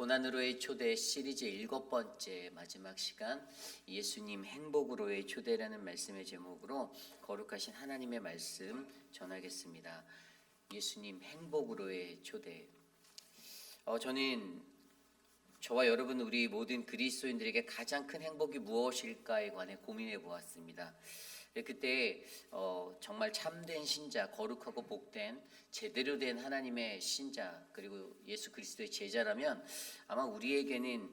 고난으로의 초대 시리즈 7번째 마지막 시간, 예수님 행복으로의 초대라는 말씀의 제목으로 거룩하신 하나님의 말씀 전하겠습니다. 예수님 행복으로의 초대. 저는 저와 여러분 우리 모든 그리스도인들에게 가장 큰 행복이 무엇일까에 관해 고민해 보았습니다. 그때 정말 참된 신자, 거룩하고 복된 제대로 된 하나님의 신자, 그리고 예수 그리스도의 제자라면 아마 우리에게는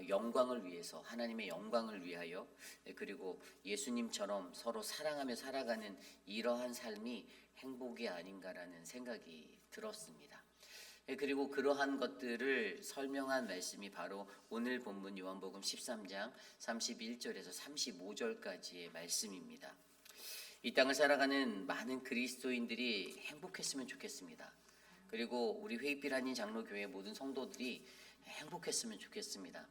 영광을 위해서, 하나님의 영광을 위하여, 그리고 예수님처럼 서로 사랑하며 살아가는 이러한 삶이 행복이 아닌가라는 생각이 들었습니다. 그리고 그러한 것들을 설명한 말씀이 바로 오늘 본문 요한복음 13장 31절에서 35절까지의 말씀입니다. 이 땅을 살아가는 많은 그리스도인들이 행복했으면 좋겠습니다. 그리고 우리 회의필 한인 장로교회 모든 성도들이 행복했으면 좋겠습니다.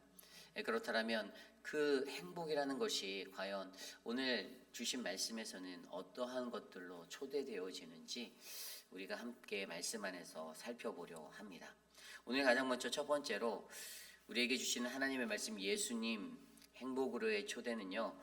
그렇다면 그 행복이라는 것이 과연 오늘 주신 말씀에서는 어떠한 것들로 초대되어지는지 우리가 함께 말씀 안에서 살펴보려 합니다. 오늘 가장 먼저 첫 번째로 우리에게 주시는 하나님의 말씀, 예수님 행복으로의 초대는요,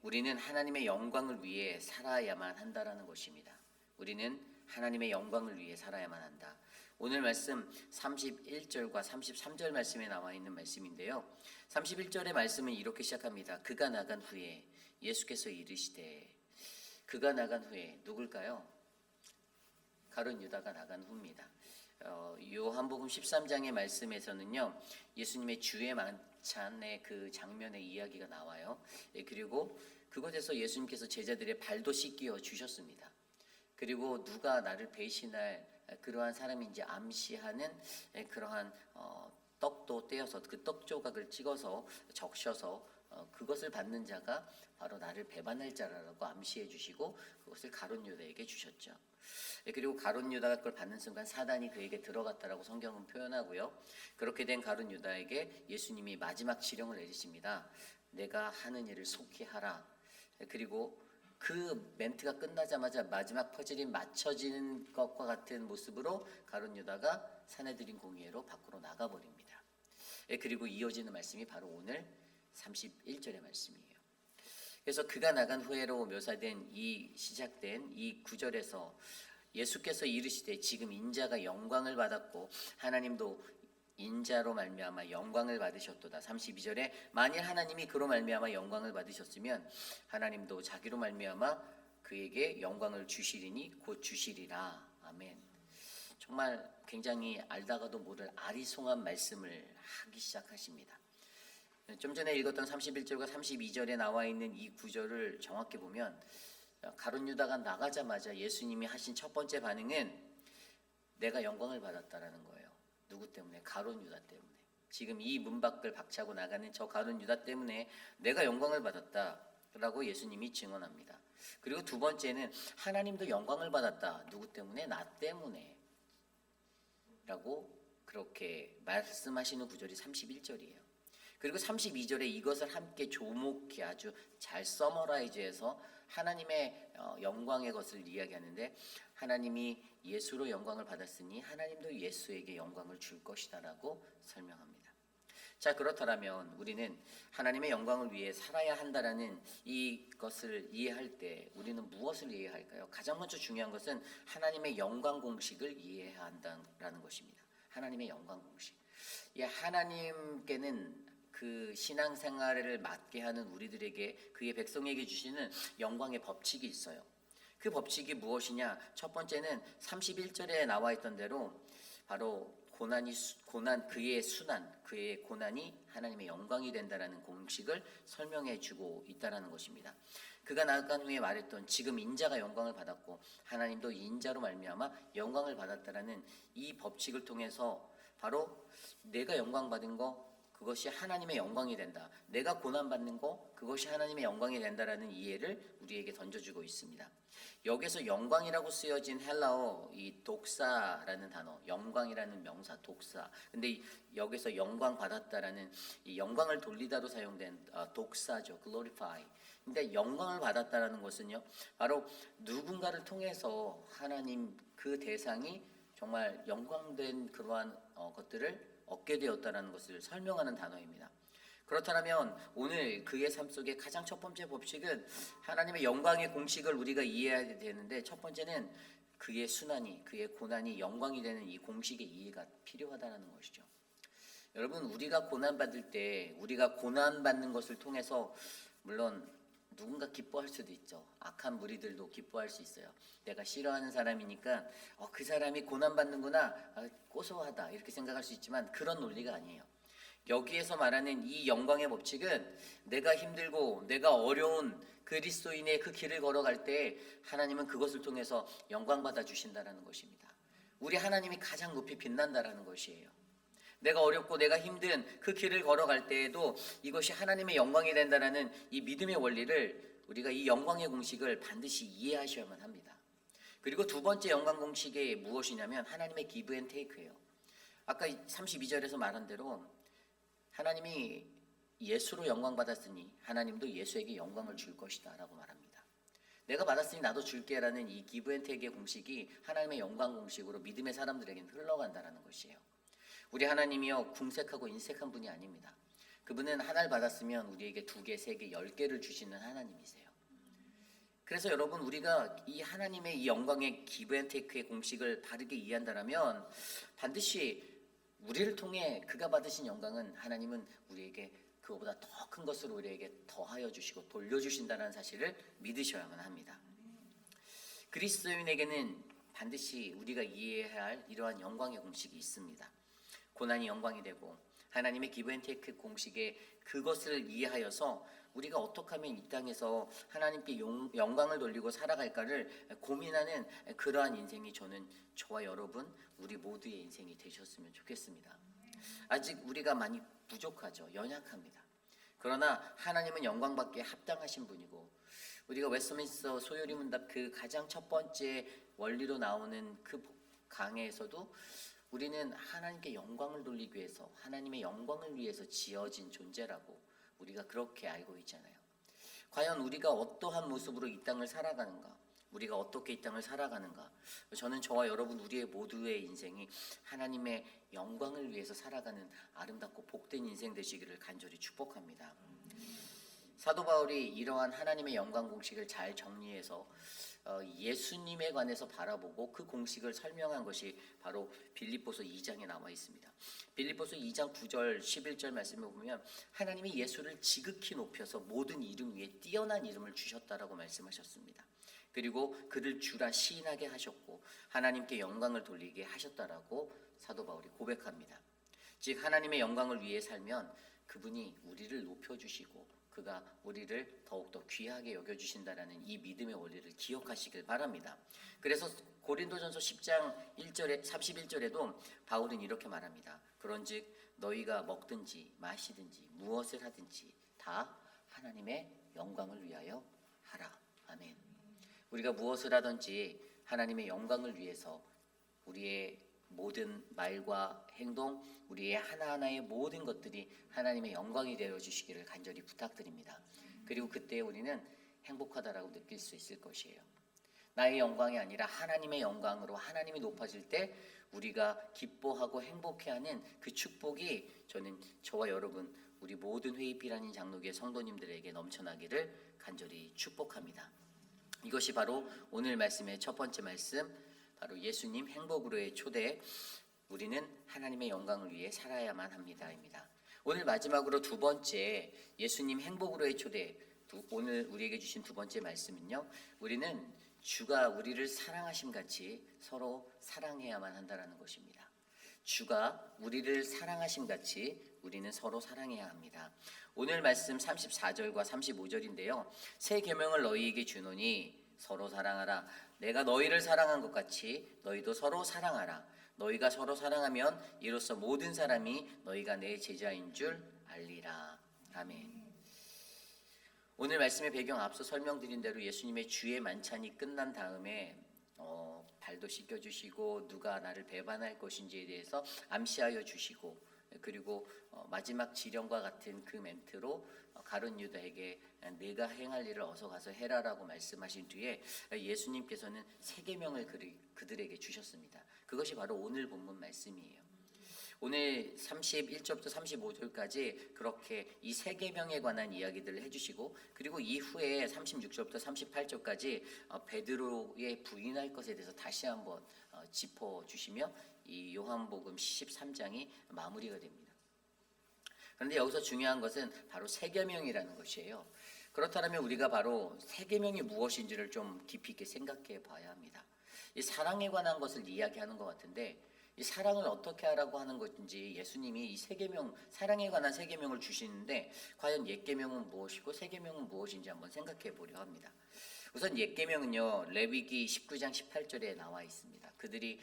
우리는 하나님의 영광을 위해 살아야만 한다라는 것입니다. 우리는 하나님의 영광을 위해 살아야만 한다. 오늘 말씀 31절과 33절 말씀에 나와 있는 말씀인데요, 31절의 말씀은 이렇게 시작합니다. 그가 나간 후에 예수께서 이르시되. 그가 나간 후에 누굴까요? 가룟 유다가 나간 후입니다. 요한복음 13장의 말씀에서는요, 예수님의 주의 만찬의 그 장면의 이야기가 나와요. 그리고 그곳에서 예수님께서 제자들의 발도 씻겨 주셨습니다. 그리고 누가 나를 배신할 그러한 사람인지 암시하는 그러한 떡도 떼어서 그 떡 조각을 찍어서 적셔서 그것을 받는 자가 바로 나를 배반할 자라고 암시해 주시고 그것을 가룟 유다에게 주셨죠. 그리고 가룟 유다가 그걸 받는 순간 사단이 그에게 들어갔다라고 성경은 표현하고요. 그렇게 된 가룟 유다에게 예수님이 마지막 지령을 내리십니다. 내가 하는 일을 속히 하라. 그리고 그 멘트가 끝나자마자 마지막 퍼즐이 맞춰지는 것과 같은 모습으로 가룟 유다가 사내들인 공의회로 밖으로 나가버립니다. 그리고 이어지는 말씀이 바로 오늘 31절의 말씀이에요. 그래서 그가 나간 후에로 묘사된 시작된 이 구절에서 예수께서 이르시되 지금 인자가 영광을 받았고 하나님도 인자로 말미암아 영광을 받으셨도다. 32절에 만일 하나님이 그로 말미암아 영광을 받으셨으면 하나님도 자기로 말미암아 그에게 영광을 주시리니 곧 주시리라. 아멘. 정말 굉장히 알다가도 모를 아리송한 말씀을 하기 시작하십니다. 좀 전에 읽었던 31절과 32절에 나와 있는 이 구절을 정확히 보면 가룟 유다가 나가자마자 예수님이 하신 첫 번째 반응은 내가 영광을 받았다라는 거예요. 누구 때문에? 가룟 유다 때문에. 지금 이 문 밖을 박차고 나가는 저 가룟 유다 때문에 내가 영광을 받았다라고 예수님이 증언합니다. 그리고 두 번째는 하나님도 영광을 받았다. 누구 때문에? 나 때문에. 라고 그렇게 말씀하시는 구절이 31절이에요. 그리고 32절에 이것을 함께 조목히 아주 잘 서머라이즈해서 하나님의 영광의 것을 이야기하는데, 하나님이 예수로 영광을 받았으니 하나님도 예수에게 영광을 줄 것이다라고 설명합니다. 자, 그렇다면 우리는 하나님의 영광을 위해 살아야 한다라는 이것을 이해할 때 우리는 무엇을 이해해야 할까요? 가장 먼저 중요한 것은 하나님의 영광 공식을 이해해야 한다라는 것입니다. 하나님의 영광 공식. 하나님께는 그 신앙생활을 맡게 하는 우리들에게, 그의 백성에게 주시는 영광의 법칙이 있어요. 그 법칙이 무엇이냐? 첫 번째는 31절에 나와 있던 대로 바로 그의 고난이 하나님의 영광이 된다라는 공식을 설명해 주고 있다라는 것입니다. 그가 나간 후에 말했던 지금 인자가 영광을 받았고 하나님도 인자로 말미암아 영광을 받았다라는 이 법칙을 통해서 바로 내가 영광 받은 거, 그것이 하나님의 영광이 된다. 내가 고난받는 거, 그것이 하나님의 영광이 된다라는 이해를 우리에게 던져주고 있습니다. 여기서 영광이라고 쓰여진 헬라어 이 독사라는 단어, 영광이라는 명사 독사. 근데 여기서 영광 받았다라는 이 영광을 돌리다로 사용된 독사죠. glorify. 근데 영광을 받았다라는 것은요, 바로 누군가를 통해서 하나님 그 대상이 정말 영광된 그러한 것들을 얻게 되었다라는 것을 설명하는 단어입니다. 그렇다면 오늘 그의 삶 속에 가장 첫 번째 법칙은 하나님의 영광의 공식을 우리가 이해해야 되는데, 첫 번째는 그의 순환이, 그의 고난이 영광이 되는 이 공식의 이해가 필요하다는 것이죠. 여러분, 우리가 고난받을 때, 우리가 고난받는 것을 통해서 물론 누군가 기뻐할 수도 있죠. 악한 무리들도 기뻐할 수 있어요. 내가 싫어하는 사람이니까 그 사람이 고난받는구나, 고소하다 이렇게 생각할 수 있지만 그런 논리가 아니에요. 여기에서 말하는 이 영광의 법칙은 내가 힘들고 내가 어려운 그리스도인의 그 길을 걸어갈 때 하나님은 그것을 통해서 영광 받아 주신다라는 것입니다. 우리 하나님이 가장 높이 빛난다라는 것이에요. 내가 어렵고 내가 힘든 그 길을 걸어갈 때에도 이것이 하나님의 영광이 된다라는 이 믿음의 원리를, 우리가 이 영광의 공식을 반드시 이해하셔야만 합니다. 그리고 두 번째 영광 공식이 무엇이냐면 하나님의 기브 앤 테이크예요. 아까 32절에서 말한 대로 하나님이 예수로 영광 받았으니 하나님도 예수에게 영광을 줄 것이다 라고 말합니다. 내가 받았으니 나도 줄게라는 이 기브 앤 테이크의 공식이 하나님의 영광 공식으로 믿음의 사람들에게는 흘러간다는 것이에요. 우리 하나님이요 궁색하고 인색한 분이 아닙니다. 그분은 하나를 받았으면 우리에게 2개, 3개, 10개를 주시는 하나님이세요. 그래서 여러분, 우리가 이 하나님의 이 영광의 기브 앤 테이크의 공식을 바르게 이해한다면 반드시 우리를 통해 그가 받으신 영광은 하나님은 우리에게 그거보다 더 큰 것으로 우리에게 더하여 주시고 돌려주신다는 사실을 믿으셔야만 합니다. 그리스도인에게는 반드시 우리가 이해해야 할 이러한 영광의 공식이 있습니다. 고난이 영광이 되고 하나님의 기브 앤 테이크 공식에 그것을 이해하여서 우리가 어떻게 하면 이 땅에서 하나님께 영광을 돌리고 살아갈까를 고민하는 그러한 인생이 저와 여러분, 우리 모두의 인생이 되셨으면 좋겠습니다. 아직 우리가 많이 부족하죠. 연약합니다. 그러나 하나님은 영광받기에 합당하신 분이고, 우리가 웨스트민스터 소요리 문답 그 가장 첫 번째 원리로 나오는 그 강해에서도 우리는 하나님께 영광을 돌리기 위해서, 하나님의 영광을 위해서 지어진 존재라고 우리가 그렇게 알고 있잖아요. 과연 우리가 어떠한 모습으로 이 땅을 살아가는가, 우리가 어떻게 이 땅을 살아가는가, 저는 저와 여러분 우리의 모두의 인생이 하나님의 영광을 위해서 살아가는 아름답고 복된 인생 되시기를 간절히 축복합니다. 사도 바울이 이러한 하나님의 영광 공식을 잘 정리해서 예수님에 관해서 바라보고 그 공식을 설명한 것이 바로 빌립보서 2장에 나와 있습니다. 빌립보서 2장 9절 11절 말씀을 보면 하나님이 예수를 지극히 높여서 모든 이름 위에 뛰어난 이름을 주셨다라고 말씀하셨습니다. 그리고 그를 주라 시인하게 하셨고 하나님께 영광을 돌리게 하셨다라고 사도 바울이 고백합니다. 즉 하나님의 영광을 위해 살면 그분이 우리를 높여주시고 그가 우리를 더욱더 귀하게 여겨주신다라는 이 믿음의 원리를 기억하시길 바랍니다. 그래서 고린도전서 10장 1절에 31절에도 바울은 이렇게 말합니다. 그런즉 너희가 먹든지 마시든지 무엇을 하든지 다 하나님의 영광을 위하여 하라. 아멘. 우리가 무엇을 하든지 하나님의 영광을 위해서 우리의 모든 말과 행동, 우리의 하나하나의 모든 것들이 하나님의 영광이 되어 주시기를 간절히 부탁드립니다. 그리고 그때 우리는 행복하다라고 느낄 수 있을 것이에요. 나의 영광이 아니라 하나님의 영광으로 하나님이 높아질 때 우리가 기뻐하고 행복해하는 그 축복이 저와 여러분, 우리 모든 회의피라닌 장로교회 성도님들에게 넘쳐나기를 간절히 축복합니다. 이것이 바로 오늘 말씀의 첫 번째 말씀, 바로 예수님 행복으로의 초대, 우리는 하나님의 영광을 위해 살아야만 합니다입니다. 오늘 마지막으로 두 번째 예수님 행복으로의 초대, 오늘 우리에게 주신 두 번째 말씀은요, 우리는 주가 우리를 사랑하심 같이 서로 사랑해야만 한다는 것입니다. 주가 우리를 사랑하심 같이 우리는 서로 사랑해야 합니다. 오늘 말씀 34절과 35절인데요. 새 계명을 너희에게 주노니 서로 사랑하라. 내가 너희를 사랑한 것 같이 너희도 서로 사랑하라. 너희가 서로 사랑하면 이로써 모든 사람이 너희가 내 제자인 줄 알리라. 아멘. 오늘 말씀의 배경 앞서 설명드린 대로 예수님의 주의 만찬이 끝난 다음에 발도 씻겨주시고 누가 나를 배반할 것인지에 대해서 암시하여 주시고, 그리고 마지막 지령과 같은 그 멘트로 가룟 유다에게 내가 행할 일을 어서 가서 해라라고 말씀하신 뒤에 예수님께서는 세 계명을 그들에게 주셨습니다. 그것이 바로 오늘 본문 말씀이에요. 오늘 31절부터 35절까지 그렇게 이 세 계명에 관한 이야기들을 해주시고, 그리고 이후에 36절부터 38절까지 베드로의 부인할 것에 대해서 다시 한번 짚어주시며 이 요한복음 13장이 마무리가 됩니다. 그런데 여기서 중요한 것은 바로 세 계명이라는 것이에요. 그렇다면 우리가 바로 세 계명이 무엇인지를 좀 깊이 있게 생각해 봐야 합니다. 이 사랑에 관한 것을 이야기하는 것 같은데, 이 사랑을 어떻게 하라고 하는 것인지 예수님이 이 세 계명, 사랑에 관한 세 계명을 주시는데, 과연 옛 계명은 무엇이고 새 계명은 무엇인지 한번 생각해 보려 합니다. 우선 옛 계명은요, 레위기 19장 18절에 나와 있습니다. 그들이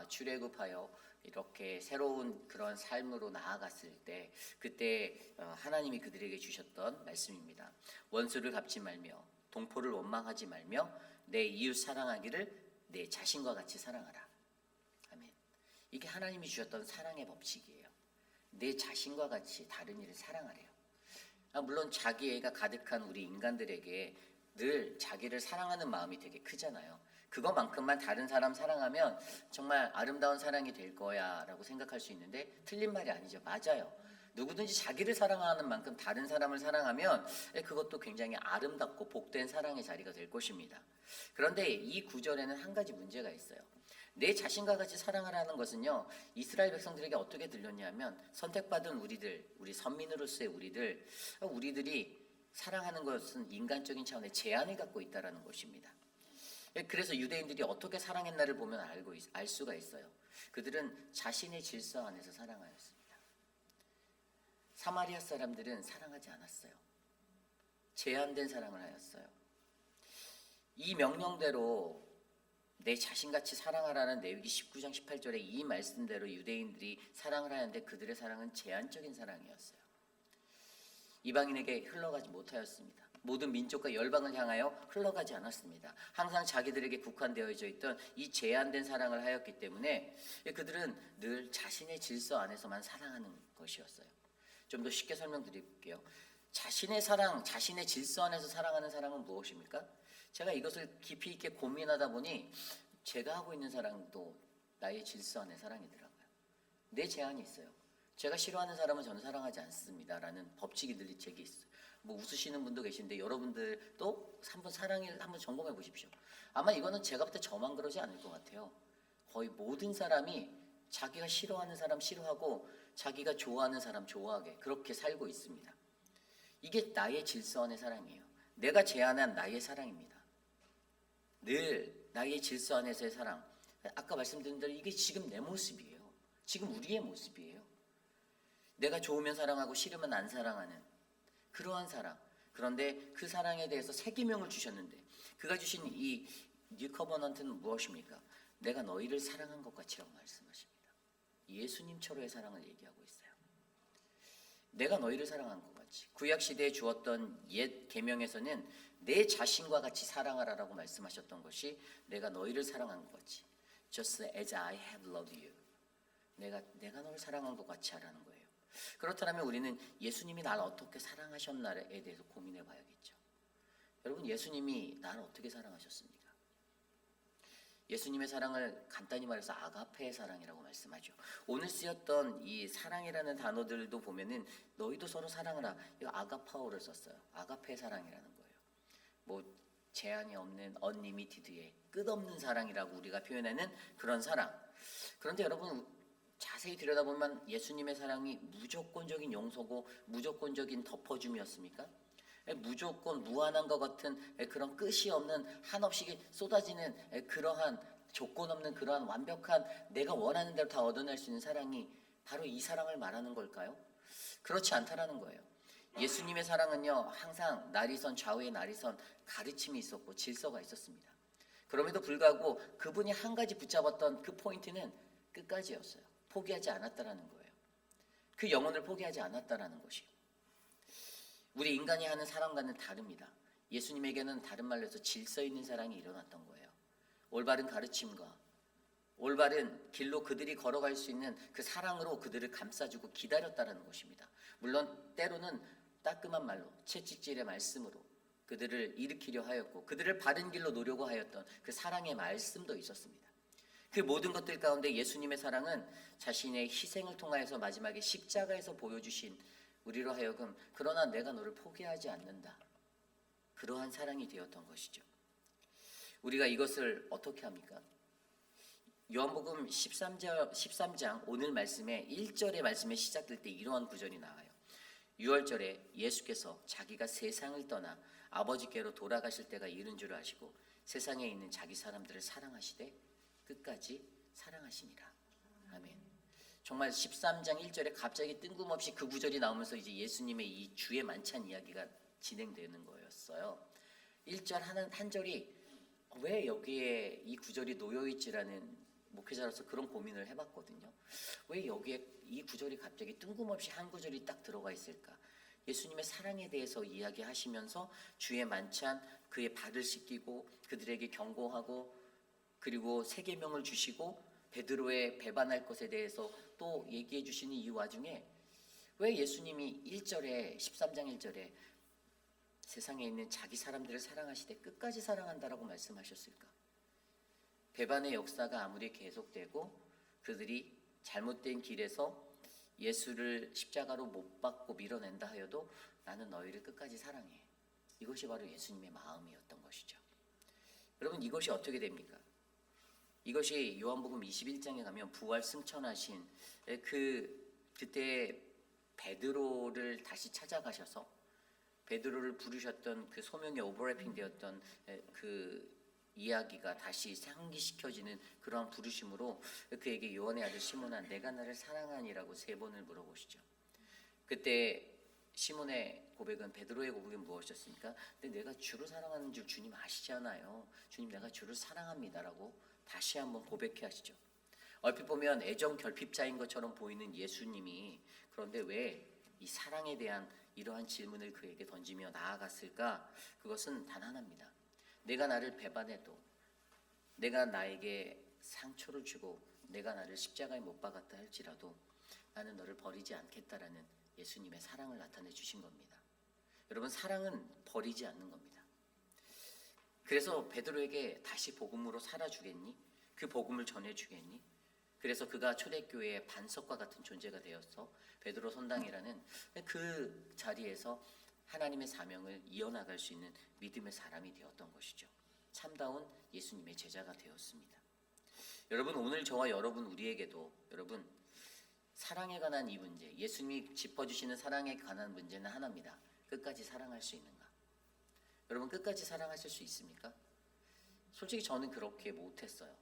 출애굽하여 이렇게 새로운 그런 삶으로 나아갔을 때, 그때 하나님이 그들에게 주셨던 말씀입니다. 원수를 갚지 말며 동포를 원망하지 말며 내 이웃 사랑하기를 내 자신과 같이 사랑하라. 아멘. 이게 하나님이 주셨던 사랑의 법칙이에요. 내 자신과 같이 다른 이를 사랑하래요. 물론 자기애가 가득한 우리 인간들에게 늘 자기를 사랑하는 마음이 되게 크잖아요. 그것만큼만 다른 사람 사랑하면 정말 아름다운 사랑이 될 거야 라고 생각할 수 있는데, 틀린 말이 아니죠. 맞아요. 누구든지 자기를 사랑하는 만큼 다른 사람을 사랑하면 그것도 굉장히 아름답고 복된 사랑의 자리가 될 것입니다. 그런데 이 구절에는 한 가지 문제가 있어요. 내 자신과 같이 사랑하라는 것은요, 이스라엘 백성들에게 어떻게 들렸냐면, 선택받은 우리 선민으로서의 우리들이 사랑하는 것은 인간적인 차원의 제한을 갖고 있다는 것입니다. 그래서 유대인들이 어떻게 사랑했나를 보면 알 수가 있어요. 그들은 자신의 질서 안에서 사랑하였습니다. 사마리아 사람들은 사랑하지 않았어요. 제한된 사랑을 하였어요. 이 명령대로 내 자신같이 사랑하라는 레위기 19장 18절의 이 말씀대로 유대인들이 사랑을 하였는데, 그들의 사랑은 제한적인 사랑이었어요. 이방인에게 흘러가지 못하였습니다. 모든 민족과 열방을 향하여 흘러가지 않았습니다. 항상 자기들에게 국한되어져 있던 이 제한된 사랑을 하였기 때문에 그들은 늘 자신의 질서 안에서만 사랑하는 것이었어요. 좀 더 쉽게 설명드릴게요. 자신의 사랑, 자신의 질서 안에서 사랑하는 사랑은 무엇입니까? 제가 이것을 깊이 있게 고민하다 보니 제가 하고 있는 사랑도 나의 질서 안의 사랑이더라고요. 내 제한이 있어요. 제가 싫어하는 사람은 저는 사랑하지 않습니다라는 법칙이 늘 제게 있어요. 뭐 웃으시는 분도 계신데 여러분들도 한번 사랑을 한번 점검해 보십시오. 아마 이거는 제가 볼 때 저만 그러지 않을 것 같아요. 거의 모든 사람이 자기가 싫어하는 사람 싫어하고 자기가 좋아하는 사람 좋아하게 그렇게 살고 있습니다. 이게 나의 질서 안의 사랑이에요. 내가 제안한 나의 사랑입니다. 늘 나의 질서 안에서의 사랑. 아까 말씀드린 대로 이게 지금 내 모습이에요. 지금 우리의 모습이에요. 내가 좋으면 사랑하고 싫으면 안 사랑하는 그러한 사랑. 그런데 그 사랑에 대해서 세 계명을 주셨는데, 그가 주신 이 뉴 커버넌트는 무엇입니까? 내가 너희를 사랑한 것 같이라고 말씀하십니다. 예수님처럼의 사랑을 얘기하고 있어요. 내가 너희를 사랑한 것 같이. 구약 시대에 주었던 옛 계명에서는 내 자신과 같이 사랑하라라고 말씀하셨던 것이 내가 너희를 사랑한 것 같이. Just as I have loved you. 내가 너를 사랑한 것 같이 하라는 거예요. 그렇다면 우리는 예수님이 나를 어떻게 사랑하셨나에 대해서 고민해 봐야겠죠. 여러분, 예수님이 나를 어떻게 사랑하셨습니까? 예수님의 사랑을 간단히 말해서 아가페의 사랑이라고 말씀하죠. 오늘 쓰였던 이 사랑이라는 단어들도 보면은 너희도 서로 사랑하라. 이거 아가파오를 썼어요. 아가페의 사랑이라는 거예요. 뭐 제한이 없는 unlimited의 끝없는 사랑이라고 우리가 표현하는 그런 사랑. 그런데 여러분, 자세히 들여다보면 예수님의 사랑이 무조건적인 용서고 무조건적인 덮어줌이었습니까? 무조건 무한한 것 같은 그런 끝이 없는 한없이 쏟아지는 그러한 조건 없는 그러한 완벽한 내가 원하는 대로 다 얻어낼 수 있는 사랑이 바로 이 사랑을 말하는 걸까요? 그렇지 않다라는 거예요. 예수님의 사랑은요, 항상 나리선 좌우의 나리선 가르침이 있었고 질서가 있었습니다. 그럼에도 불구하고 그분이 한 가지 붙잡았던 그 포인트는 끝까지였어요. 포기하지 않았다라는 거예요. 그 영혼을 포기하지 않았다라는 것이요. 우리 인간이 하는 사랑과는 다릅니다. 예수님에게는 다른 말로 해서 질서 있는 사랑이 일어났던 거예요. 올바른 가르침과 올바른 길로 그들이 걸어갈 수 있는 그 사랑으로 그들을 감싸주고 기다렸다라는 것입니다. 물론 때로는 따끔한 말로 채찍질의 말씀으로 그들을 일으키려 하였고 그들을 바른 길로 놓으려고 하였던 그 사랑의 말씀도 있었습니다. 그 모든 것들 가운데 예수님의 사랑은 자신의 희생을 통하여서 마지막에 십자가에서 보여주신 우리로 하여금 그러나 내가 너를 포기하지 않는다. 그러한 사랑이 되었던 것이죠. 우리가 이것을 어떻게 합니까? 요한복음 13장 오늘 말씀에 1절의 말씀에 시작될 때 이러한 구절이 나와요. 6월절에 예수께서 자기가 세상을 떠나 아버지께로 돌아가실 때가 이른 줄 아시고 세상에 있는 자기 사람들을 사랑하시되 끝까지 사랑하시니라. 아멘. 정말 13장 1절에 갑자기 뜬금없이 그 구절이 나오면서 이제 예수님의 이 주의 만찬 이야기가 진행되는 거였어요. 1절 한 절이 왜 여기에 이 구절이 놓여있지라는 목회자로서 그런 고민을 해봤거든요. 왜 여기에 이 구절이 갑자기 뜬금없이 한 구절이 딱 들어가 있을까? 예수님의 사랑에 대해서 이야기하시면서 주의 만찬 그의 발을 씻기고 그들에게 경고하고 그리고 세 계명을 주시고 베드로의 배반할 것에 대해서 또 얘기해 주시는 이 와중에 왜 예수님이 1절에 13장 1절에 세상에 있는 자기 사람들을 사랑하시되 끝까지 사랑한다라고 말씀하셨을까? 배반의 역사가 아무리 계속되고 그들이 잘못된 길에서 예수를 십자가로 못 박고 밀어낸다 하여도 나는 너희를 끝까지 사랑해. 이것이 바로 예수님의 마음이었던 것이죠. 여러분 이것이 어떻게 됩니까? 이것이 요한복음 21장에 가면 부활 승천하신 그때 베드로를 다시 찾아가셔서 베드로를 부르셨던 그 소명이 오버래핑 되었던 그 이야기가 다시 상기시켜지는 그러한 부르심으로 그에게 요한의 아들 시몬아 내가 나를 사랑하니라고 3번을 물어보시죠. 그때 시몬의 고백은 베드로의 고백은 무엇이었습니까? 근데 내가 주를 사랑하는 줄 주님 아시잖아요. 주님 내가 주를 사랑합니다라고 다시 한번 고백해 하시죠. 얼핏 보면 애정 결핍자인 것처럼 보이는 예수님이 그런데 왜 이 사랑에 대한 이러한 질문을 그에게 던지며 나아갔을까? 그것은 단 하나입니다. 내가 나를 배반해도 내가 나에게 상처를 주고 내가 나를 십자가에 못 박았다 할지라도 나는 너를 버리지 않겠다라는 예수님의 사랑을 나타내 주신 겁니다. 여러분 사랑은 버리지 않는 겁니다. 그래서 베드로에게 다시 복음으로 살아주겠니? 그 복음을 전해주겠니? 그래서 그가 초대교회의 반석과 같은 존재가 되어서 베드로 선당이라는 그 자리에서 하나님의 사명을 이어나갈 수 있는 믿음의 사람이 되었던 것이죠. 참다운 예수님의 제자가 되었습니다. 여러분 오늘 저와 여러분 우리에게도 여러분 사랑에 관한 이 문제 예수님이 짚어주시는 사랑에 관한 문제는 하나입니다. 끝까지 사랑할 수 있는가? 여러분 끝까지 사랑하실 수 있습니까? 솔직히 저는 그렇게 못했어요.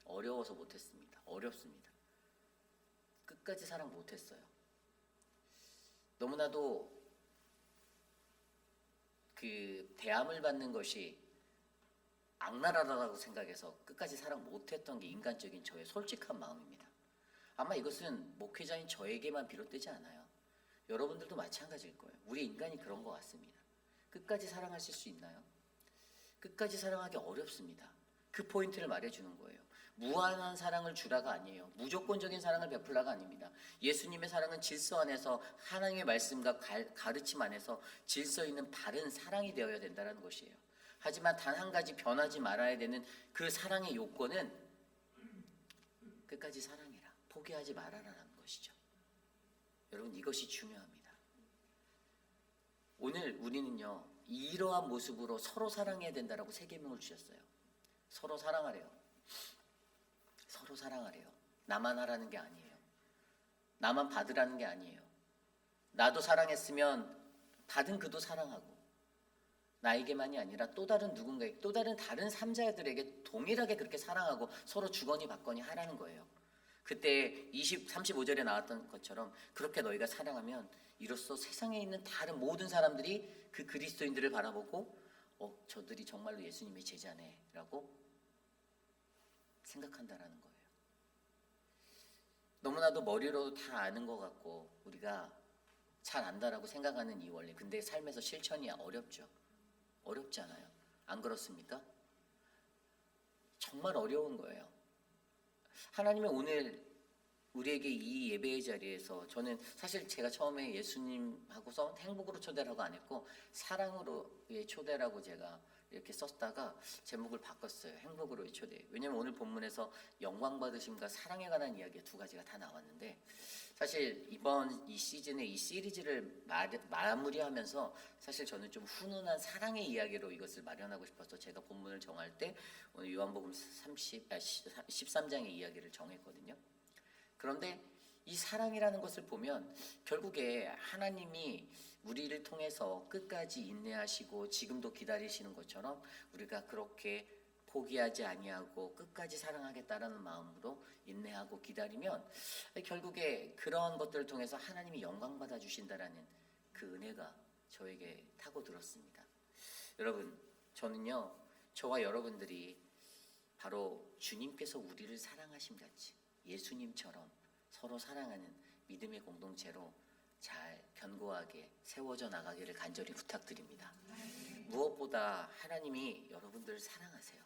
어려워서 못했습니다. 어렵습니다. 끝까지 사랑 못했어요. 너무나도 그 대함을 받는 것이 악랄하다고 생각해서 끝까지 사랑 못했던 게 인간적인 저의 솔직한 마음입니다. 아마 이것은 목회자인 저에게만 비롯되지 않아요. 여러분들도 마찬가지일 거예요. 우리 인간이 그런 것 같습니다. 끝까지 사랑하실 수 있나요? 끝까지 사랑하기 어렵습니다. 그 포인트를 말해주는 거예요. 무한한 사랑을 주라가 아니에요. 무조건적인 사랑을 베풀라가 아닙니다. 예수님의 사랑은 질서 안에서 하나님의 말씀과 가르침 안에서 질서 있는 바른 사랑이 되어야 된다는 것이에요. 하지만 단 한 가지 변하지 말아야 되는 그 사랑의 요건은 끝까지 사랑해라. 포기하지 말아라라는 것이죠. 여러분 이것이 중요합니다. 오늘 우리는요. 이러한 모습으로 서로 사랑해야 된다라고 3계명을 주셨어요. 서로 사랑하래요. 서로 사랑하래요. 나만 하라는 게 아니에요. 나만 받으라는 게 아니에요. 나도 사랑했으면 받은 그도 사랑하고 나에게만이 아니라 또 다른 누군가에게 또 다른 3자들에게 동일하게 그렇게 사랑하고 서로 주거니 받거니 하라는 거예요. 그때 35절에 나왔던 것처럼 그렇게 너희가 사랑하면 이로써 세상에 있는 다른 모든 사람들이 그 그리스도인들을 바라보고 저들이 정말로 예수님의 제자네 라고 생각한다라는 거예요. 너무나도 머리로도 다 아는 것 같고 우리가 잘 안다라고 생각하는 이 원리. 근데 삶에서 실천이 어렵죠. 어렵지 않아요? 안 그렇습니까? 정말 어려운 거예요. 하나님은 오늘 우리에게 이 예배의 자리에서 저는 사실 제가 처음에 예수님하고서 행복으로 초대라고 안 했고 사랑으로의 초대라고 제가 이렇게 썼다가 제목을 바꿨어요. 행복으로의 초대. 왜냐면 오늘 본문에서 영광 받으심과 사랑에 관한 이야기가 두 가지가 다 나왔는데, 사실 이번 이 시즌에 이 시리즈를 마무리하면서 사실 저는 좀 훈훈한 사랑의 이야기로 이것을 마련하고 싶어서 제가 본문을 정할 때 오늘 요한복음 13장의 이야기를 정했거든요. 그런데 이 사랑이라는 것을 보면 결국에 하나님이 우리를 통해서 끝까지 인내하시고 지금도 기다리시는 것처럼 우리가 그렇게 포기하지 아니하고 끝까지 사랑하겠다라는 마음으로 인내하고 기다리면 결국에 그런 것들을 통해서 하나님이 영광 받아 주신다라는 그 은혜가 저에게 타고 들었습니다. 여러분, 저는요, 저와 여러분들이 바로 주님께서 우리를 사랑하심 같이 예수님처럼 서로 사랑하는 믿음의 공동체로 잘 견고하게 세워져 나가기를 간절히 부탁드립니다. 무엇보다 하나님이 여러분들을 사랑하세요.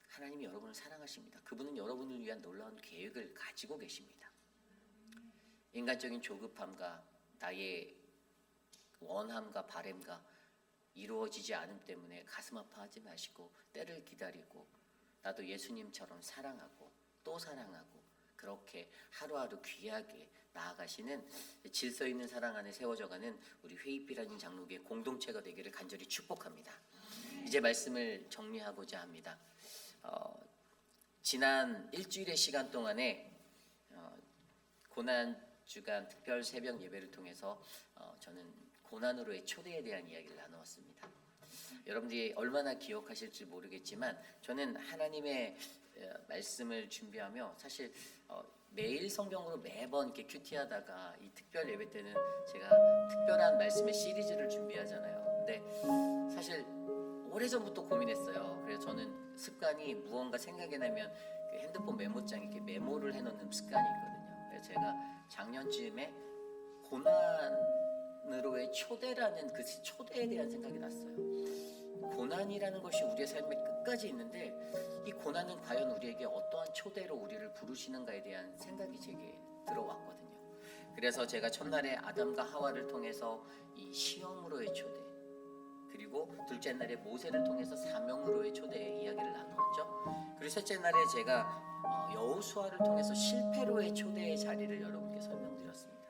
하나님이 여러분을 사랑하십니다. 그분은 여러분을 위한 놀라운 계획을 가지고 계십니다. 인간적인 조급함과 나의 원함과 바램과 이루어지지 않음 때문에 가슴 아파하지 마시고 때를 기다리고 나도 예수님처럼 사랑하고 또 사랑하고 그렇게 하루하루 귀하게 나아가시는 질서 있는 사랑 안에 세워져가는 우리 회의비라는 장로교의 공동체가 되기를 간절히 축복합니다. 이제 말씀을 정리하고자 합니다. 지난 일주일의 시간 동안에 고난주간 특별 새벽 예배를 통해서 저는 고난으로의 초대에 대한 이야기를 나누었습니다. 여러분들이 얼마나 기억하실지 모르겠지만 저는 하나님의 말씀을 준비하며 사실 매일 성경으로 매번 이렇게 큐티하다가 이 특별 예배 때는 제가 특별한 말씀의 시리즈를 준비하잖아요. 근데 사실 오래전부터 고민했어요. 그래서 저는 습관이 무언가 생각이 나면 그 핸드폰 메모장에 이렇게 메모를 해놓는 습관이 있거든요. 그래서 제가 작년쯤에 고난으로의 초대라는 그 초대에 대한 생각이 났어요. 고난이라는 것이 우리의 삶의 끝까지 있는데 이 고난은 과연 우리에게 어떠한 초대로 우리를 부르시는가에 대한 생각이 제게 들어왔거든요. 그래서 제가 첫날에 아담과 하와를 통해서 이 시험으로의 초대, 그리고 둘째 날에 모세를 통해서 사명으로의 초대의 이야기를 나누었죠. 그리고 셋째 날에 제가 여호수아를 통해서 실패로의 초대의 자리를 여러분께 설명드렸습니다.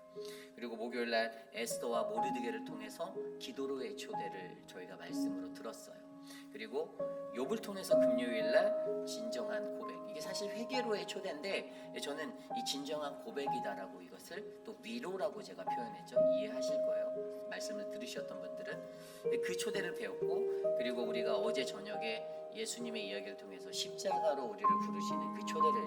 그리고 목요일 날 에스더와 모르드게를 통해서 기도로의 초대를 저희가 말씀으로 들었어요. 그리고 욥을 통해서 금요일 날 진정한 고백, 이게 사실 회개로의 초대인데 저는 이 진정한 고백이다라고 이것을 또 위로라고 제가 표현했죠. 이해하실 거예요. 말씀을 들으셨던 분들은 그 초대를 배웠고, 그리고 우리가 어제 저녁에 예수님의 이야기를 통해서 십자가로 우리를 부르시는 그 초대를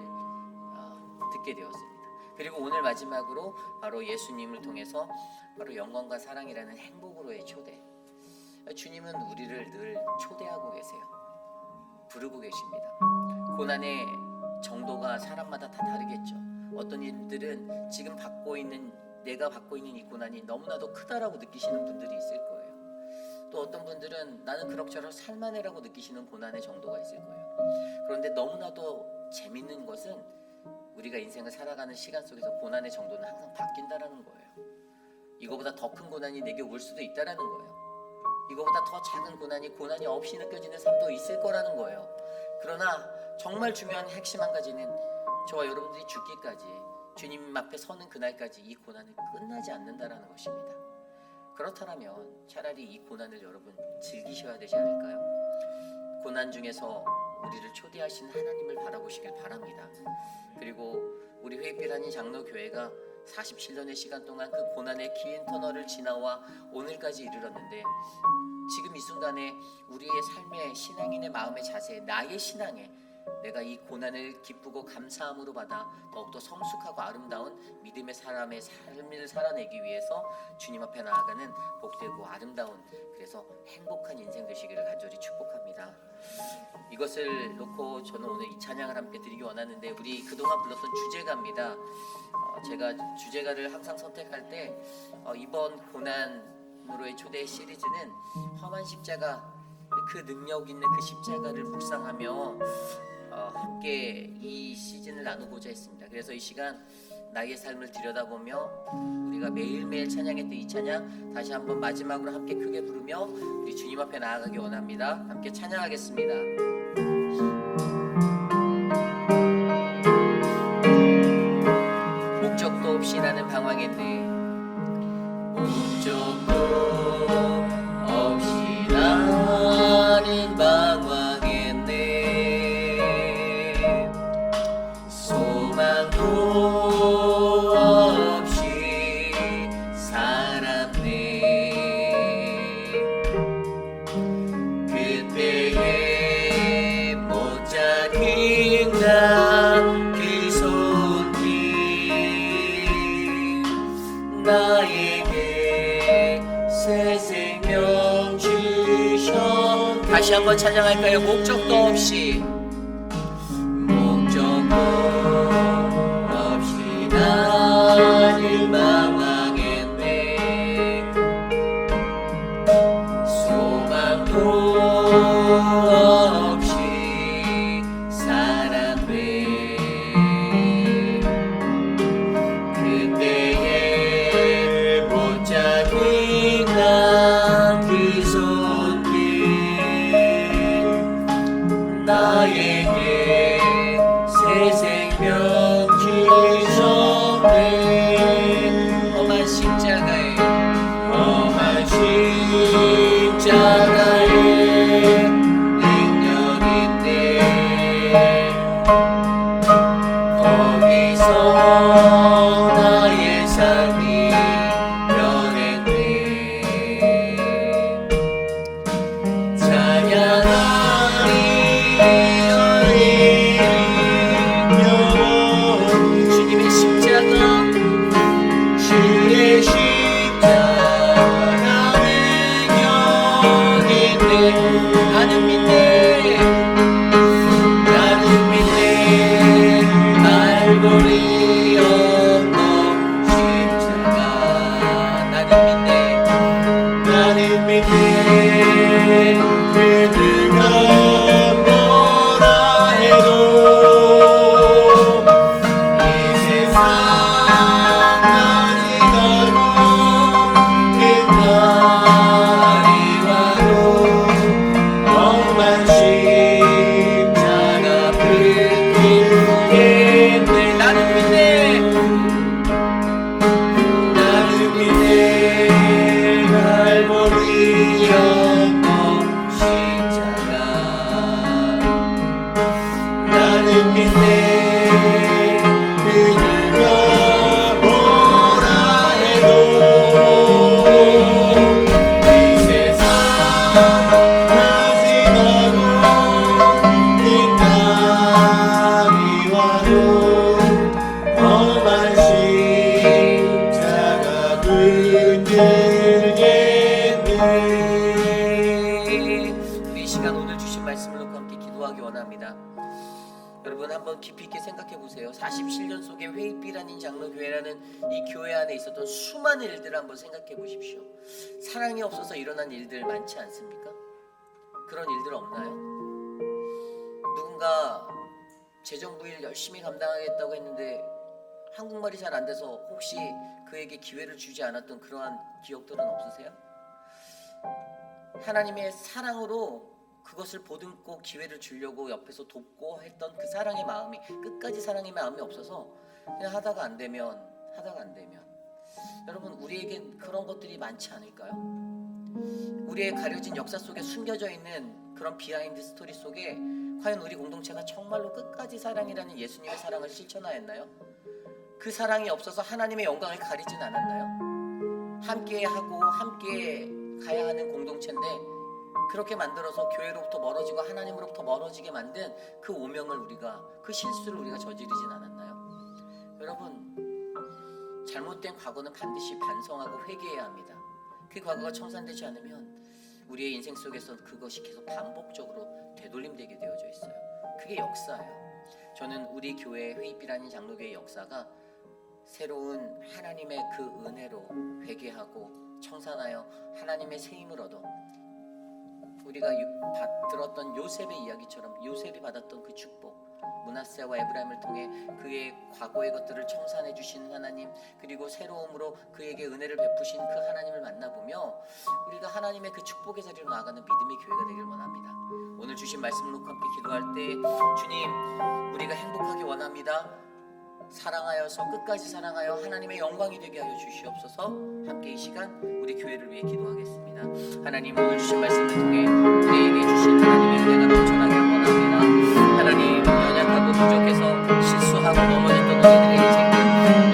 듣게 되었습니다. 그리고 오늘 마지막으로 바로 예수님을 통해서 바로 영광과 사랑이라는 행복으로의 초대. 주님은 우리를 늘 초대하고 계세요. 부르고 계십니다. 고난의 정도가 사람마다 다 다르겠죠. 어떤 이들은 지금 내가 받고 있는 이 고난이 너무나도 크다라고 느끼시는 분들이 있을 거예요. 또 어떤 분들은 나는 그럭저럭 살만해라고 느끼시는 고난의 정도가 있을 거예요. 그런데 너무나도 재밌는 것은 우리가 인생을 살아가는 시간 속에서 고난의 정도는 항상 바뀐다라는 거예요. 이거보다 더 큰 고난이 내게 올 수도 있다라는 거예요. 이거보다 더 작은 고난이 없이 느껴지는 삶도 있을 거라는 거예요. 그러나 정말 중요한 핵심 한 가지는 저와 여러분들이 죽기까지 주님 앞에 서는 그날까지 이 고난은 끝나지 않는다라는 것입니다. 그렇다면 차라리 이 고난을 여러분 즐기셔야 되지 않을까요? 고난 중에서 우리를 초대하신 하나님을 바라보시길 바랍니다. 그리고 우리 회빛하는 장로교회가 47년의 시간 동안 그 고난의 긴 터널을 지나와 오늘까지 이르렀는데, 지금 이 순간에 우리의 삶의 신앙인의 마음의 자세, 나의 신앙에 내가 이 고난을 기쁘고 감사함으로 받아 더욱더 성숙하고 아름다운 믿음의 사람의 삶을 살아내기 위해서 주님 앞에 나아가는 복되고 아름다운, 그래서 행복한 인생 되시기를 간절히 축복합니다. 이것을 놓고 저는 오늘 이 찬양을 함께 드리기 원하는데, 우리 그동안 불렀던 주제가입니다. 제가 주제가를 항상 선택할 때 이번 고난으로의 초대 시리즈는 험한 십자가, 그 능력 있는 그 십자가를 묵상하며 함께 이 시즌을 나누고자 했습니다. 그래서 이 시간 나의 삶을 들여다보며 우리가 매일매일 찬양했던 이 찬양 다시 한번 마지막으로 함께 크게 부르며 우리 주님 앞에 나아가기 원합니다. 함께 찬양하겠습니다. 목적도 없이 나는 방황했네. 목적도 없이 나는 방황했네. 소망도 없이 살았네. 그때에 못 잡힌 나그 손길 나에게 새 생명 주셔. 다시 한번 찬양할까요? 목적도 없이 나는 방황했네. 소망도 없이 살았네. 그때에 못 잡힌 그 손길 나에게 새 생명 주셨네. 험한 십자가에 능력인데 거기서 나의 삶이 변했네. 찬양하리 주님의 십자가, 주의 십자가는 여기네. 나는 믿네. 나는 믿네. 갈보리 언덕 십자가. 나는 믿네. 나는 믿네. 그들과 뭐라 해도 이 세상 가지가고 끝날이 와도 험한 십자가 붙들겠네. 나는 믿네. 나는 믿네. 갈보리 언덕 십자가. 나는 믿네. 그들과 뭐라 해도 이 세상 가지가고 끝날이 와도 험한 십자가 붙들겠네. 우리 이 시간 오늘 주신 말씀을 놓고 함께 기도하기 원합니다. 여러분 한번 깊이 있게 생각해 보세요. 47년 속에 회입비라는 장로교회라는 이 교회 안에 있었던 수많은 일들을 한번 생각해 보십시오. 사랑이 없어서 일어난 일들 많지 않습니까? 그런 일들 없나요? 누군가 재정부 일 열심히 감당하겠다고 했는데 한국말이 잘 안 돼서 혹시 그에게 기회를 주지 않았던 그러한 기억들은 없으세요? 하나님의 사랑으로 그것을 보듬고 기회를 주려고 옆에서 돕고 했던 그 사랑의 마음이, 끝까지 사랑의 마음이 없어서 그냥 하다가 안 되면 여러분 우리에겐 그런 것들이 많지 않을까요? 우리의 가려진 역사 속에 숨겨져 있는 그런 비하인드 스토리 속에 과연 우리 공동체가 정말로 끝까지 사랑이라는 예수님의 사랑을 실천하였나요? 그 사랑이 없어서 하나님의 영광을 가리진 않았나요? 함께 하고 함께 가야 하는 공동체인데 그렇게 만들어서 교회로부터 멀어지고 하나님으로부터 멀어지게 만든 그 오명을 그 실수를 우리가 저지르진 않았나요? 여러분, 잘못된 과거는 반드시 반성하고 회개해야 합니다. 그 과거가 청산되지 않으면 우리의 인생 속에서 그것이 계속 반복적으로 되돌림되게 되어져 있어요. 그게 역사예요. 저는 우리 교회 회입비라는 장로교회 역사가 새로운 하나님의 그 은혜로 회개하고 청산하여 하나님의 새 힘을 얻어 우리가 들었던 요셉의 이야기처럼 요셉이 받았던 그 축복, 므낫세와 에브라임을 통해 그의 과거의 것들을 청산해 주신 하나님, 그리고 새로움으로 그에게 은혜를 베푸신 그 하나님을 만나보며 우리가 하나님의 그 축복의 자리로 나아가는 믿음의 교회가 되길 원합니다. 오늘 주신 말씀을 놓고 함께 기도할 때 주님, 우리가 행복하기 원합니다. 사랑하여서 끝까지 사랑하여 하나님의 영광이 되게 하여 주시옵소서. 함께 이 시간 우리 교회를 위해 기도하겠습니다. 하나님, 오늘 주신 말씀을 통해 우리에게 주신 하나님의 은혜가 넘쳐나게 원합니다. 하나님, 연약하고 부족해서 실수하고 넘어졌던 우리들의 인생들,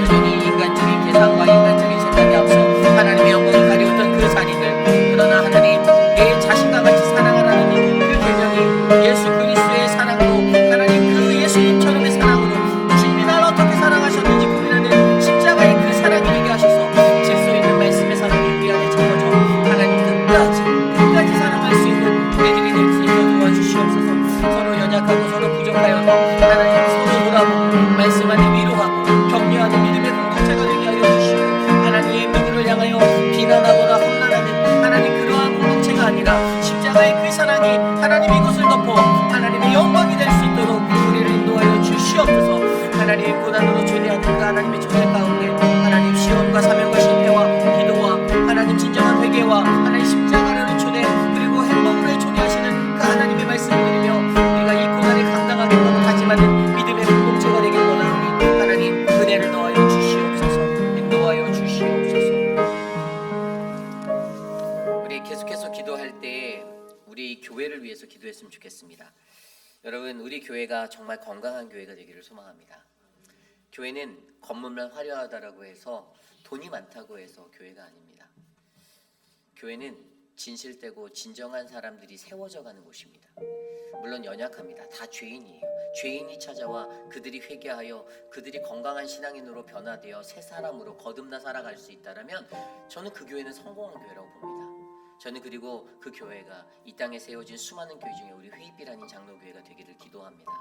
여전히 인간적인 계산과 인간적인 생각에 앞서 하나님의 영광을 가리웠던 그 자리들, 그러나 하나님, 내 자신과 같이 사랑하라는 그 계명이 예수 그리스도의 사랑으로, 하나님 그 예수님처럼의 사랑으로 주님이 나를 어떻게 사랑하셨는지 고민하는 십자가의 그 사랑을 되게 하셔서 질서 있는 말씀의 사랑이 우리 안에 채워져 하나님 끝까지 사랑할 수 있는 우리들이 될 수 있도록 도와주시옵소서. 서로 연약하고 서로 부족하여서 하나님 서로 돌아보고 말씀 안에 위로하고 격려하는 믿음의 공동체가 되게 하여 주시고, 하나님의 누구를 향하여 비난하거나 혼란하는 하나님 그러한 공동체가 아니라 십자가의 그 사랑이 하나님 이곳을 덮어 하나님의 영광이 될 수 있도록 우리를 인도하여 주시옵소서. 하나님 고난으로 초대하는 그 하나님의 초대 가운데 하나님 시험과 사명과 실패와 기도와 하나님 진정한 회개와 하나님 십자가라는 초대, 그리고 행복으로의 초대하시는 그 하나님의 말씀을 드리며 우리가 이 고난에 감당하겠다고 다짐하는 믿음의 공동체가 되길 원하오니 하나님 은혜를 더하여 주시옵소서. 인도하여 주시옵소서. 우리 계속해서 기도할 때 우리 교회를 위해서 기도했으면 좋겠습니다. 여러분, 우리 교회가 정말 건강한 교회가 되기를 소망합니다. 교회는 건물만 화려하다라고 해서 돈이 많다고 해서 교회가 아닙니다. 교회는 진실되고 진정한 사람들이 세워져 가는 곳입니다. 물론 연약합니다. 다 죄인이에요. 죄인이 찾아와 그들이 회개하여 그들이 건강한 신앙인으로 변화되어 새 사람으로 거듭나 살아갈 수 있다면 저는 그 교회는 성공한 교회라고 봅니다. 저는 그리고 그 교회가 이 땅에 세워진 수많은 교회 중에 우리 회입비라는 장로교회가 되기를 기도합니다.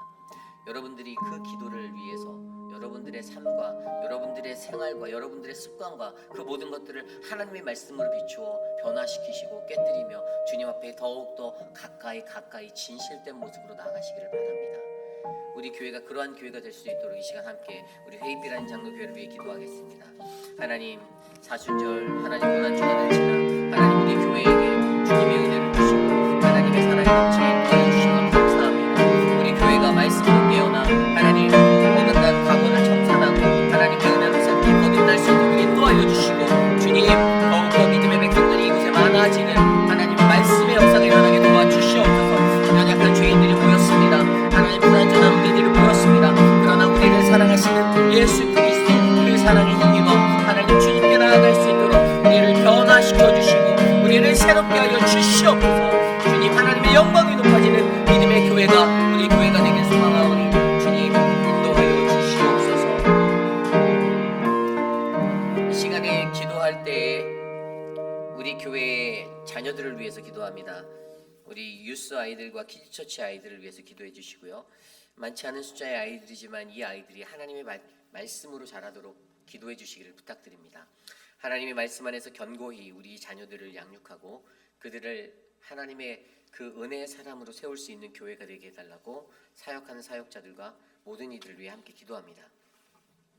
여러분들이 그 기도를 위해서 여러분들의 삶과 여러분들의 생활과 여러분들의 습관과 그 모든 것들을 하나님의 말씀으로 비추어 변화시키시고 깨뜨리며 주님 앞에 더욱더 가까이 진실된 모습으로 나아가시기를 바랍니다. 우리 교회가 그러한 교회가 될 수 있도록 이 시간 함께 우리 회입비라는 장로교회를 위해 기도하겠습니다. 하나님, 사순절 하나님 고난 주간을 지나 하나님 우리 교회에게 주님의 은혜를 주시고 하나님의 사랑이 넘치게 인도하여 주신 것 감사합니다. 우리 교회가 말씀으로 깨어나 하나님 어긋난 과거를 청산하고 하나님의 은혜로 새롭게 거듭날 수 있도록 인도하여 주시고, 주님 더욱더 믿음의 백성들이 이곳에 많아지는 하나님의 말씀의 역사가 일어나게 도와주시옵소서. 연약한 죄인들이 모였습니다. 하나님 불완전한 우리들이 모였습니다. 그러나 우리를 사랑하시는 예수 그리스도 그 사랑에 힘입어 하나님 주님께 나아갈 수 있도록 우리를 변화시켜 주시고 우리를 새롭게 하여 주시옵소서. 주님, 하나님의 영광이 높아지는 믿음의 교회가 우리 교회가 되길 소망하오니 주님 인도하여 주시옵소서. 이 시간에 기도할 때 우리 교회의 자녀들을 위해서 기도합니다. 우리 유스 아이들과 키즈처치 아이들을 위해서 기도해 주시고요. 많지 않은 숫자의 아이들이지만 이 아이들이 하나님의 말씀으로 자라도록 기도해 주시기를 부탁드립니다. 하나님의 말씀 안에서 견고히 우리 자녀들을 양육하고 그들을 하나님의 그 은혜의 사람으로 세울 수 있는 교회가 되게 해달라고 사역하는 사역자들과 모든 이들을 위해 함께 기도합니다.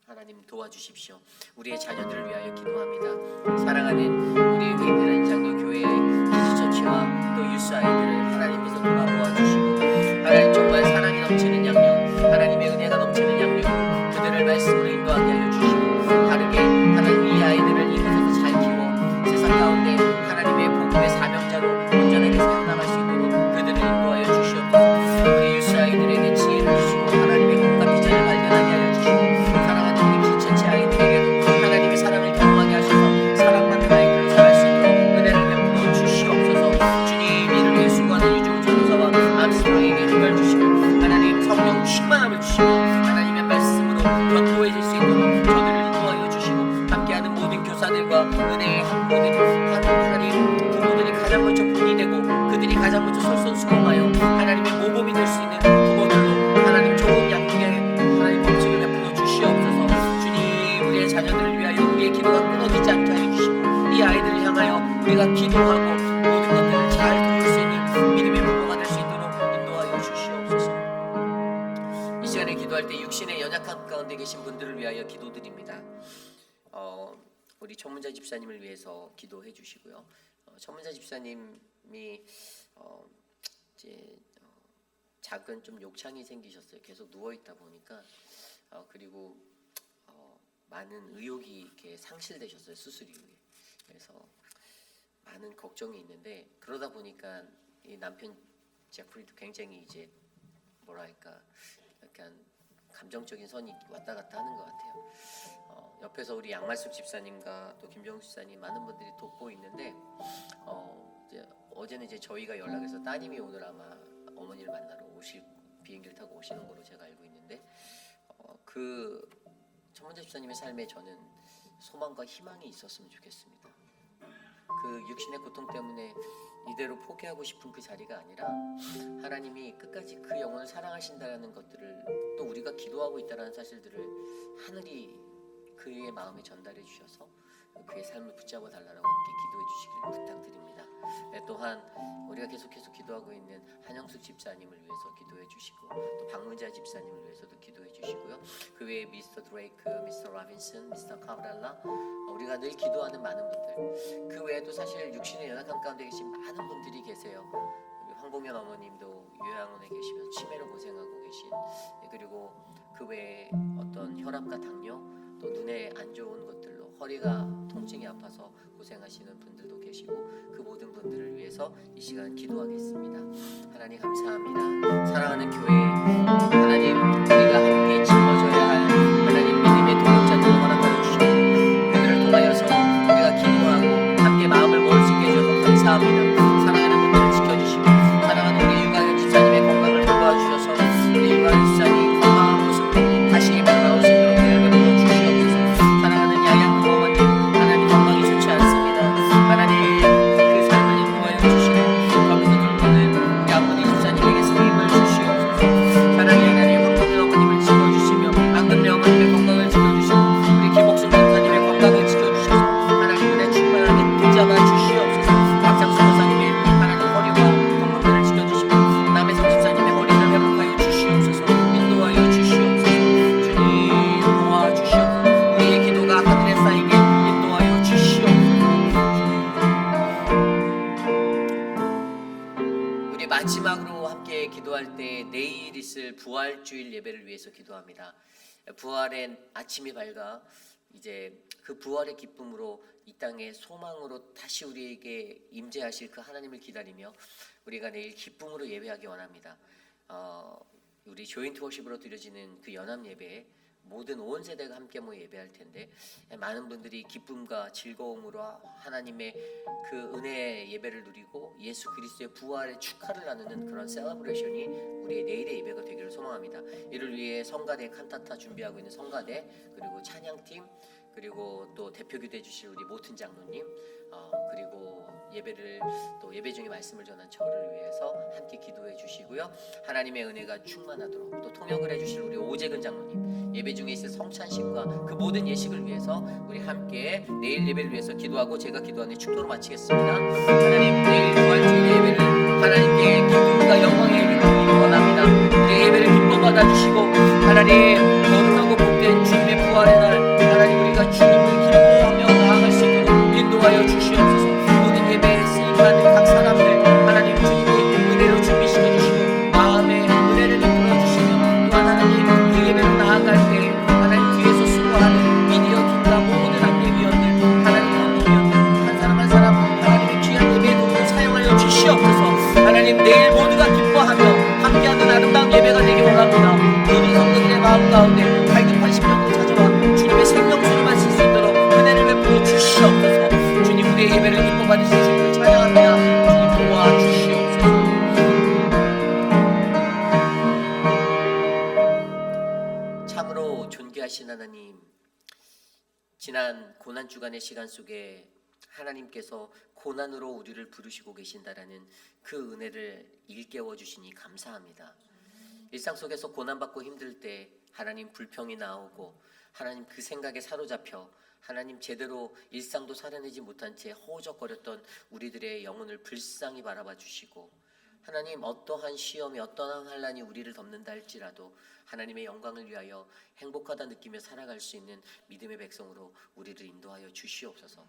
하나님 도와주십시오. 우리의 자녀들을 위하여 기도합니다. 사랑하는 우리 회입비라는 장로교회의 키즈처치와 또 유스 아이들을 하나님께서 돌아보아 주시고 하나님 정말 사랑이 넘치는 양육, 하나님의 은혜가 넘치는 양육, 그들을 말씀으로 인도하게 하여 주시고 다르게 하나님 이 아이들을 이곳에서 잘 키워 세상 가운데 하나님의 복음의 사명자로 온전하게 세워나갈 수 있도록 그들을 인도하여 주시옵소서. 우리 유스 아이들에게 지혜를 주시고 하나님의 꿈과 비전을 발견하게 하여 주시고 사랑하는 우리 키즈처치 아이들에게도 하나님의 사랑을 경험하게 하셔서 사랑받는 아이들을 살아갈 수 있도록 은혜를 베풀어 주시옵소서. 주님, 이를 위해 수고하는 유종 전도사와 암스트롱에게 힘을 주시고 하나님 성령 충만함을 주시고 하나님의 말씀으로 견고해질 수 있도록 저들을 인도하여 주시고 함께하는 모든 교사들과 은혜의 학부모들이 하나님 부모들이 가장 먼저 본이 되고 그들이 가장 먼저 솔선수범하여 하나님의 모범이 될 수 있는 부모들로 하나님 좋은 양육의 하나님 법칙을 베풀어 주시옵소서. 주님, 우리의 자녀들을 위하여 우리의 기도가 끊어지지 않게 하여 주시고 이 아이들을 향하여 우리가 기도하고 모든 것들을 잘 도울 수 있는 믿음의 부모가 될 수 있도록 인도하여 주시옵소서. 가운데 계신 분들을 위하여 기도드립니다. 우리 천문자 집사님을 위해서 기도해 주시고요. 천문자 집사님이 이제 작은 좀 욕창이 생기셨어요. 계속 누워 있다 보니까 그리고 많은 의욕이 이렇게 상실되셨어요. 수술 이후에. 그래서 많은 걱정이 있는데 그러다 보니까 이 남편 제프리도 굉장히 이제 뭐랄까 약간 감정적인 선이 왔다 갔다 하는 것 같아요. 옆에서 우리 양말숙 집사님과 또 김정수 집사님 많은 분들이 돕고 있는데 이제 어제는 이제 저희가 연락해서 따님이 오늘 아마 어머니를 만나러 비행기를 타고 오시는 걸로 제가 알고 있는데 그 천문자 집사님의 삶에 저는 소망과 희망이 있었으면 좋겠습니다. 그 육신의 고통 때문에 이대로 포기하고 싶은 그 자리가 아니라 하나님이 끝까지 그 영혼을 사랑하신다라는 것들을 또 우리가 기도하고 있다라는 사실들을 하늘이 그의 마음에 전달해 주셔서 그의 삶을 붙잡아 달라고 함께 기도해 주시기를 부탁드립니다. 또한 우리가 계속해서 기도하고 있는 한영숙 집사님을 위해서 기도해 주시고 또 박문자 집사님을 위해서도 기도해 주시고요. 그 외에 미스터 드레이크, 미스터 라빈슨, 미스터 카브랄라 우리가 늘 기도하는 많은 분들 그 외에도 사실 육신의 연약함 가운데 계신 많은 분들이 계세요. 황봉현 어머님도 요양원에 계시면서 치매로 고생하고 계신 그리고 그 외에 어떤 혈압과 당뇨 또 눈에 안 좋은 것들로 허리가 통증이 아파서 고생하시는 분들도 계시고 그 모든 분들을 위해서 이 시간 기도하겠습니다. 하나님 감사합니다. 사랑하는 교회 하나님 우리가 함께 짊어져야 할 하나님 믿음의 동역자들을 허락하여 주시고 그들을 통하여서 우리가 기도하고 함께 마음을 모을 수 있게 해주셔서 감사합니다. 사랑하는 분들을 지켜주시고 사랑하는 우리 유가연 집사님의 건강을 돌보아 주셔서 우리 유가연 집사님 건강한 모습으로 다시 예배로 나올 수 있도록 은혜를 베풀어 주시옵소서. 사랑하는 야양 어머님 하나님 건강이 좋지 않습니다. 하나님 그 삶을 인도하여 주시고 거기서 돌보는 우리 아버지 집사님에게 힘을 주시옵소서. 사랑의 하나님 황금의 어머님을 지켜주시며 안금의 어머님의 건강을 지켜주시고 우리 김옥순 전사님의 건강을 지켜주셔서 하나님 은혜 충만하게 붙잡아 주시옵소서. 박장수 전사님의 하나님 허리와 건강을 지켜주시고 남해성 집사님의 머리를 회복하여 주시옵소서. 인도하여 주시옵소서. 주님 도와주시옵소서. 우리의 기도가 하늘에 쌓이게 인도하여 주시옵소서. 우리 마지막으로 함께 기도할 때 내일 있을 부활주일 예배를 위해서 기도합니다. 부활의 아침이 밝아 이제 그 부활의 기쁨으로 이 땅의 소망으로 다시 우리에게 임재하실 그 하나님을 기다리며 우리가 내일 기쁨으로 예배하기 원합니다. 우리 조인트 워십으로 드려지는 그 연합 예배에 모든 온 세대가 함께 모여 예배할 텐데 많은 분들이 기쁨과 즐거움으로 하나님의 그 은혜의 예배를 누리고 예수 그리스도의 부활의 축하를 나누는 그런 셀러브레이션이 우리의 내일의 예배가 되기를 소망합니다. 이를 위해 성가대 칸타타 준비하고 있는 성가대 그리고 찬양팀 그리고 또 대표기도해 주실 우리 모튼 장로님 그리고 예배를 또 예배 중에 말씀을 전한 저를 위해서 함께 기도해 주시고요. 하나님의 은혜가 충만하도록 또 통역을 해 주실 우리 오재근 장로님 예배 중에 있을 성찬식과 그 모든 예식을 위해서 우리 함께 내일 예배를 위해서 기도하고 제가 기도하는 축도로 마치겠습니다. 하나님 내일 부활주일 예배를 하나님께 기쁨과 영광의 예배를 드리기 원합니다. 우리 예배를 기뻐 받아주시고 하나님 거룩하고 복된 주님의 부활의 날 하나님 우리가 주님을 기뻐하며 나아갈 수 있도록 인도하여 주시옵소서. 모든 예배에 쓰임받는 각 사람들 하나님 주님이 은혜로 준비시켜주시고 마음의 은혜를 베풀어 주시며 또한 하나님 그 예배로 나아갈 때 하나님 뒤에서 수고하는 미디어 팀과 모든 안내위원들 하나님 안내위원들 한 사람 한 사람 하나님의 귀한 예배의 도구를 사용하여 주시옵소서. 하나님 내일 모두가 기뻐하며 함께하는 아름다운 예배가 되기 원합니다. 모든 성도들의 마음 가운데 갈급한 심령으로 찾아와 주님의 생명수를 마실 수 있도록 은혜를 베풀어 주시옵소서. 주님 우리의 예배를 기뻐 받으신 주님을 찬양합니다. 주님 도와주시옵소서. 참으로 존귀하신 하나님, 지난 고난 주간의 시간 속에 하나님께서 고난으로 우리를 부르시고 계신다라는 그 은혜를 일깨워 주시니 감사합니다. 일상 속에서 고난받고 힘들 때 하나님 불평이 나오고 하나님 그 생각에 사로잡혀 하나님 제대로 일상도 살아내지 못한 채 허우적거렸던 우리들의 영혼을 불쌍히 바라봐 주시고 하나님, 어떠한 시험이 어떠한 환난이 우리를 덮는다 할지라도 하나님의 영광을 위하여 행복하다 느끼며 살아갈 수 있는 믿음의 백성으로 우리를 인도하여 주시옵소서.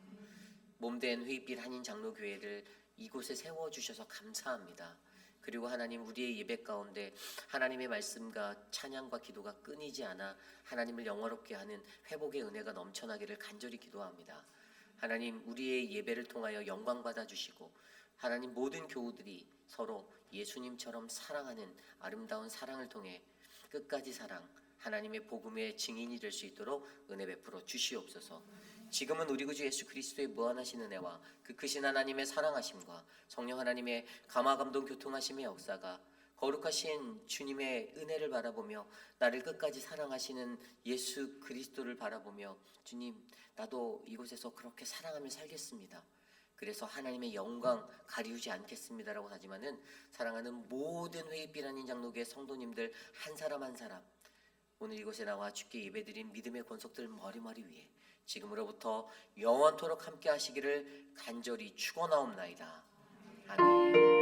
몸된 회빛 한인 장로교회를 이곳에 세워주셔서 감사합니다. 그리고 하나님, 우리의 예배 가운데 하나님의 말씀과 찬양과 기도가 끊이지 않아 하나님을 영화롭게 하는 회복의 은혜가 넘쳐나기를 간절히 기도합니다. 하나님, 우리의 예배를 통하여 영광 받아주시고 하나님, 모든 교우들이 서로 예수님처럼 사랑하는 아름다운 사랑을 통해 끝까지 사랑, 하나님의 복음의 증인이 될 수 있도록 은혜 베풀어 주시옵소서. 지금은 우리 구주 예수 그리스도의 무한하신 은혜와 그 크신 하나님의 사랑하심과 성령 하나님의 감화감동 교통하심의 역사가 거룩하신 주님의 은혜를 바라보며 나를 끝까지 사랑하시는 예수 그리스도를 바라보며, 주님, 나도 이곳에서 그렇게 사랑하며 살겠습니다. 그래서 하나님의 영광 가리우지 않겠습니다라고 하지만은 사랑하는 모든 회의빛 한인 장로교회 성도님들 한 사람 한 사람, 오늘 이곳에 나와 주께 예배드린 믿음의 권속들 머리머리 위에 지금으로부터 영원토록 함께 하시기를 간절히 축원하옵나이다. 아멘.